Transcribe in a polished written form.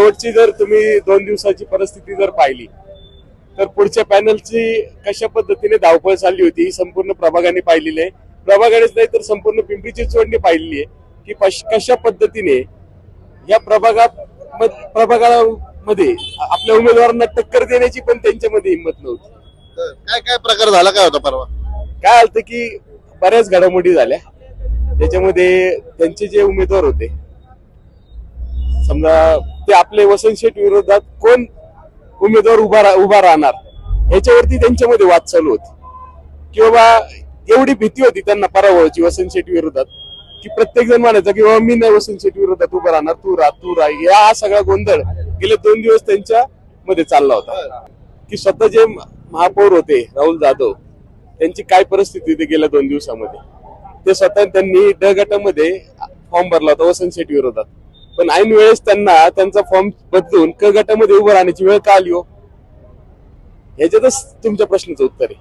शेवटची जर तुम्ही 2 दिवसाची परिस्थिती जर पाहिली तर पुढच्या पॅनलची कशा पद्धतीने धावपळ चालली होती ही संपूर्ण प्रभागाने पाहिलेली आहे. प्रभागानेच नाही तर संपूर्ण पिंपरी चिंचवडने पाहिलेली आहे की कशा पद्धतीने या प्रभागामध्ये आपल्या उमेदवारांना टक्कर देण्याची पण त्यांच्यामध्ये हिंमत नव्हती. काय काय प्रकार झाला, काय होता परवा? काय आलं की बऱ्याच घडामोडी झाल्या. त्याच्यामध्ये त्यांचे जे उमेदवार होते, समजा ते आपले वसंत शेठ विरोधात कोण उमेदवार उभा राहणार याच्यावरती त्यांच्यामध्ये वाद चालू होते की बाबा एवढी भीती होती त्यांना पराभवाची वसंत शेठ विरोधात की प्रत्येक जण म्हणायचा की बाबा मी नाही वसंत शेठ विरोधात उभा राहणार, तू राह. या सगळा गोंधळ गेले 2 दिवस त्यांच्या मध्ये चालला होता की स्वतः जे महापौर होते राहुल जाधव त्यांची काय परिस्थिती होती गेल्या 2 दिवसामध्ये. ते स्वतः त्यांनी ड गटामध्ये फॉर्म भरला होता वसंत शेठ विरोधात, पण ऐन वेळेस त्यांना त्यांचा फॉर्म बदलून क गटामध्ये उभं राहण्याची वेळ का आली हो? ह्याच्यातच तुमच्या प्रश्नाचं उत्तर आहे.